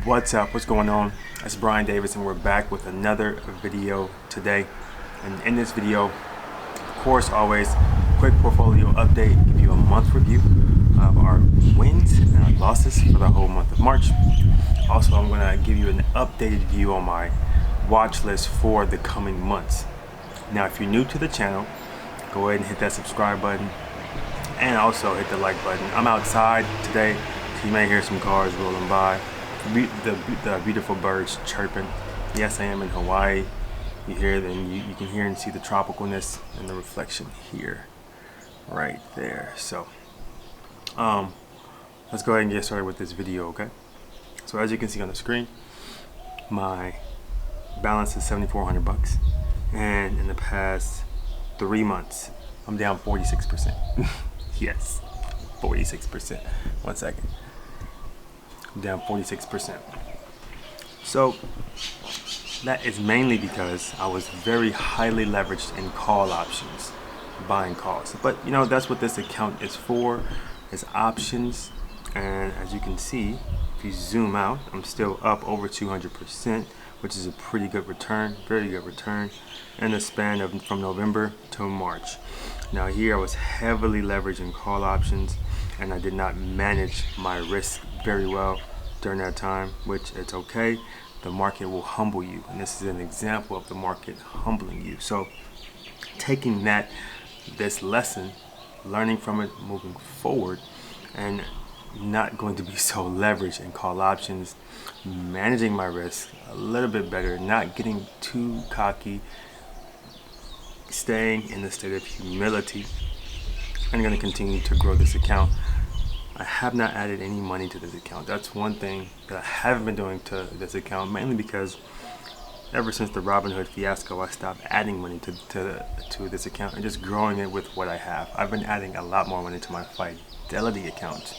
What's up? What's going on? It's Brian Davis and we're back with another video today. And in this video, of course, always quick portfolio update, give you a month review of our wins and our losses for the whole month of March. Also, I'm going to give you an updated view on my watch list for the coming months. Now, if you're new to the channel, go ahead and hit that subscribe button and also hit the like button. I'm outside today, so you may hear some cars rolling by. The beautiful birds chirping. Yes, I am in Hawaii. You hear them, you can hear and see the tropicalness and the reflection here, right there. So, let's go ahead and get started with this video, okay? So as you can see on the screen, my balance is 7,400 bucks, and in the past 3 months, I'm down 46%. Yes, 46%. 1 second. Down 46%. So that is mainly because I was very highly leveraged in call options, buying calls. But you know, that's what this account is for, is options. And as you can see, if you zoom out, I'm still up over 200%, which is a pretty good return, very good return in the span of from November to March. Now here I was heavily leveraged in call options, and I did not manage my risk very well during that time, which it's okay. The market will humble you, and this is an example of the market humbling you. So taking this lesson, learning from it, moving forward, and not going to be so leveraged in call options, managing my risk a little bit better, not getting too cocky, staying in the state of humility. I'm going to continue to grow this account. I have not added any money to this account. That's one thing that I haven't been doing to this account, mainly because ever since the Robinhood fiasco, I stopped adding money to this account and just growing it with what I have. I've been adding a lot more money to my Fidelity account.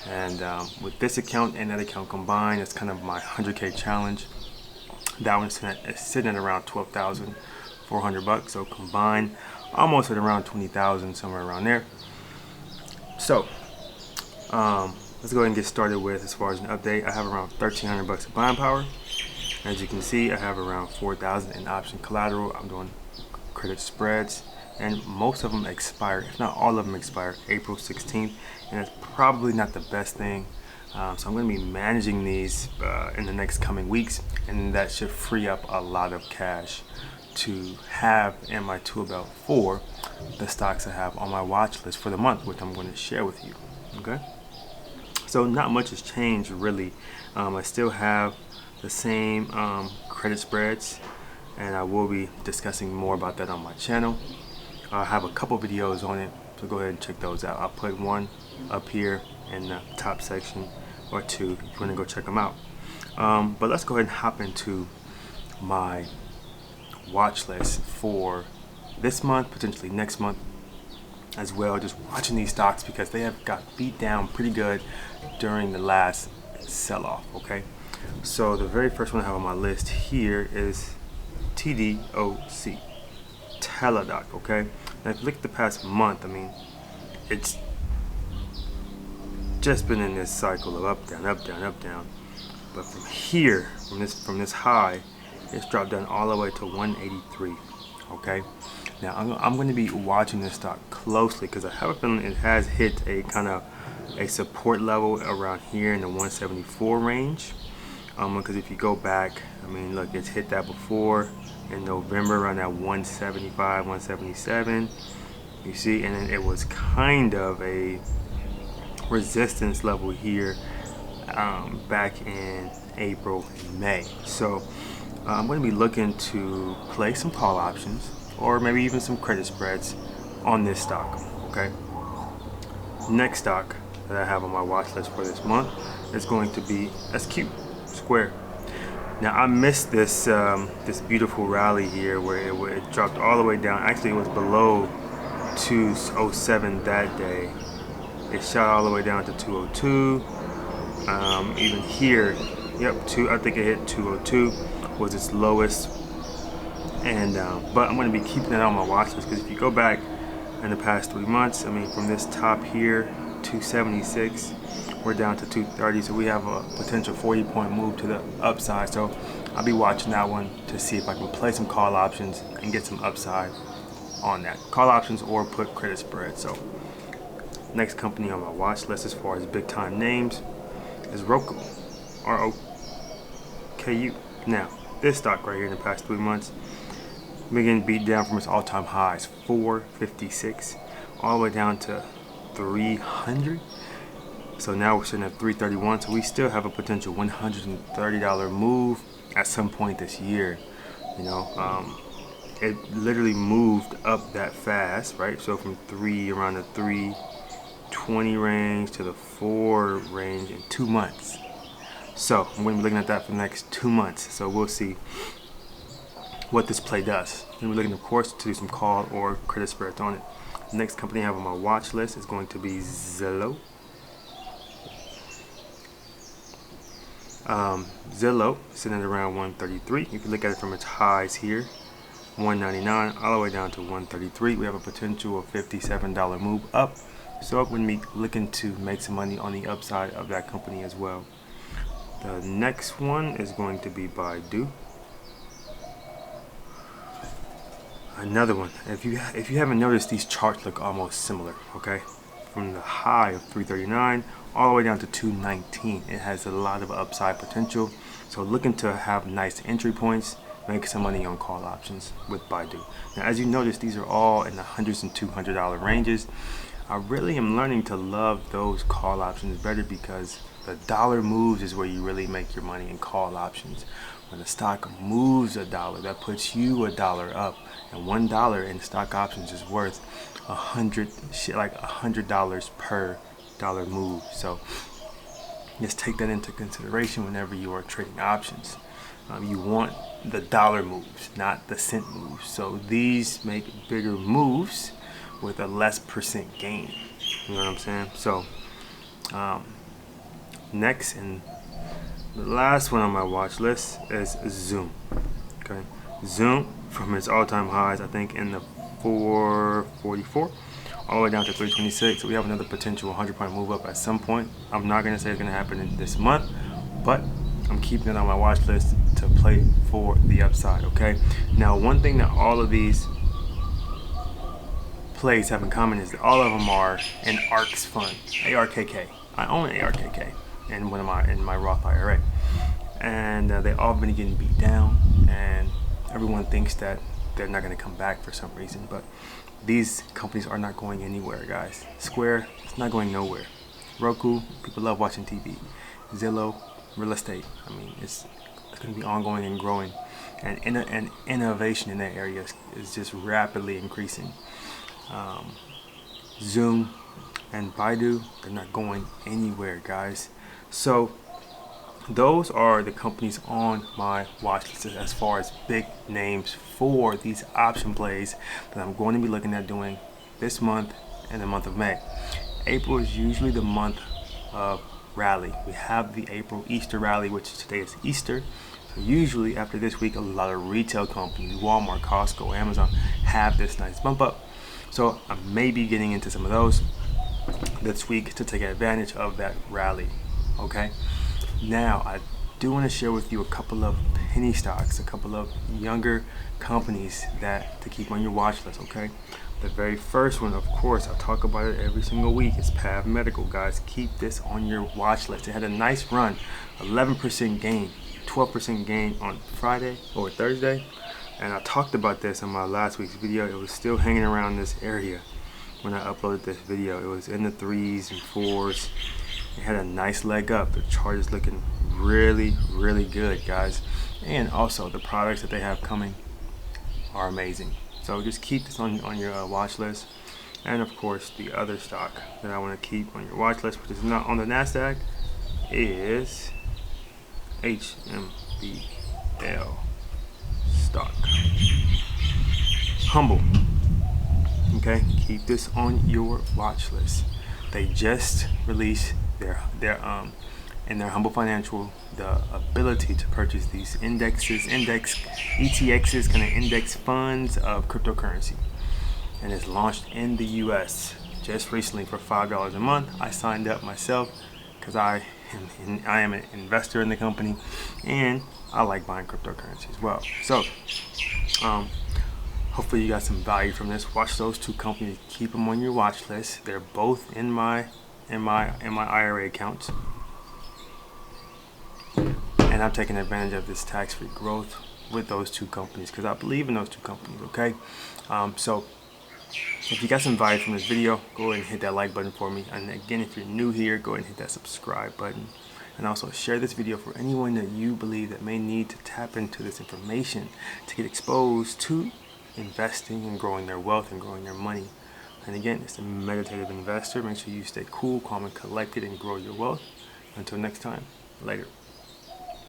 And with this account and that account combined, it's kind of my 100K challenge. That one's sitting at around 12,400 bucks. So combined, almost at around 20,000, somewhere around there. So let's go ahead and get started with, as far as an update, I have around 1,300 bucks of buying power. As you can see, I have around 4,000 in option collateral. I'm doing credit spreads, and most of them expire, if not all of them expire, April 16th, and it's probably not the best thing. So I'm going to be managing these in the next coming weeks, and that should free up a lot of cash to have in my tool belt for the stocks I have on my watch list for the month, which I'm going to share with you. Okay? So not much has changed really. I still have the same credit spreads, and I will be discussing more about that on my channel. I have a couple videos on it, so go ahead and check those out. I'll put one up here in the top section, or two if you want to go check them out. But let's go ahead and hop into my watch list for this month, potentially next month as well. Just watching these stocks because they have got beat down pretty good during the last sell-off. Okay, so the very first one I have on my list here is TDOC, Teladoc. Okay, now if you look at the past month, I mean, it's just been in this cycle of up down, up down, up down. But from here, from this high, it's dropped down all the way to 183. Okay, now I'm going to be watching this stock closely because I have a feeling it has hit a kind of a support level around here in the 174 range. Because if you go back, I mean, look, it's hit that before in November around that 175, 177. You see, and then it was kind of a resistance level here back in April and May. So I'm going to be looking to play some call options or maybe even some credit spreads on this stock. Okay. Next stock that I have on my watch list for this month is going to be SQ, Square. Now I missed this this beautiful rally here where it dropped all the way down. Actually, it was below 207 that day. It shot all the way down to 202. Even here, yep, I think it hit 202 was its lowest. And but I'm going to be keeping it on my watch list because if you go back in the past 3 months, I mean, from this top here, 276, we're down to 230, so we have a potential 40-point move to the upside. So I'll be watching that one to see if I can play some call options and get some upside on that. Call options or put credit spread. So next company on my watch list as far as big time names is Roku, ROKU. Now, this stock right here in the past 3 months been getting beat down from its all-time highs, 456, all the way down to 300. So now we're sitting at 331. So we still have a potential $130 move at some point this year. You know, it literally moved up that fast, right? So from around the 320 range to the 4 range in 2 months. So I'm going to be looking at that for the next 2 months. So we'll see what this play does. And we're looking, of course, to do some call or credit spreads on it. The next company I have on my watch list is going to be Zillow. Zillow sitting at around 133. You can look at it from its highs here, 199 all the way down to 133. We have a potential of $57 move up. So I'm going to be looking to make some money on the upside of that company as well. The next one is going to be Baidu. Another one. If you haven't noticed, these charts look almost similar, okay? From the high of 339 all the way down to 219. It has a lot of upside potential. So looking to have nice entry points, make some money on call options with Baidu. Now, as you notice, these are all in the hundreds and $200 ranges. I really am learning to love those call options better because the dollar moves is where you really make your money in call options. When the stock moves $1, that puts you $1 up, and $1 in stock options is worth $100 per dollar move. So just take that into consideration whenever you are trading options. You want the dollar moves, not the cent moves. So these make bigger moves with a less percent gain. You know what I'm saying? So next and the last one on my watch list is Zoom. Okay, Zoom from its all-time highs, I think in the 444 all the way down to 326. So we have another potential 100-point move up at some point. I'm not going to say it's going to happen in this month, but I'm keeping it on my watch list to play for the upside. Okay, now one thing that all of these plays have in common is that all of them are an ARK's fund, ARKK. I own an ARKK in my Roth IRA, and they all been getting beat down, and everyone thinks that they're not going to come back for some reason, but these companies are not going anywhere, guys. Square, it's not going nowhere. Roku, people love watching TV. Zillow, real estate. I mean, it's going to be ongoing and growing, and innovation in that area is just rapidly increasing. Zoom and Baidu, they're not going anywhere, guys. So those are the companies on my watch list as far as big names for these option plays that I'm going to be looking at doing this month and the month of May. April is usually the month of rally. We have the April Easter rally, which today is Easter. So usually after this week, a lot of retail companies, Walmart, Costco, Amazon, have this nice bump up. So I may be getting into some of those this week to take advantage of that rally. Okay, now I do want to share with you a couple of penny stocks, a couple of younger companies that to keep on your watch list. Okay, the very first one, of course, I talk about it every single week, is Pav Medical. Guys, keep this on your watch list. It had a nice run, 11% gain, 12% gain on Friday or Thursday, and I talked about this in my last week's video. It was still hanging around this area when I uploaded this video. It was in the 3s and 4s. It had a nice leg up. The chart is looking really, really good, guys. And also the products that they have coming are amazing. So just keep this on your watch list. And of course, the other stock that I want to keep on your watch list, which is not on the NASDAQ, is HMBL stock. Humble. Okay, keep this on your watch list. They just released their in their Humble Financial the ability to purchase these ETXs, kind of index funds of cryptocurrency, and it's launched in the US just recently for $5 a month. I signed up myself, because I am an investor in the company, and I like buying cryptocurrency as well. So hopefully you got some value from this. Watch those two companies, keep them on your watch list. They're both in my IRA accounts, and I'm taking advantage of this tax-free growth with those two companies because I believe in those two companies. Okay, so if you got some value from this video, go ahead and hit that like button for me. And again, if you're new here, go ahead and hit that subscribe button. And also share this video for anyone that you believe that may need to tap into this information to get exposed to investing and growing their wealth and growing their money. And again, it's the Meditative Investor. Make sure you stay cool, calm, and collected and grow your wealth. Until next time, later.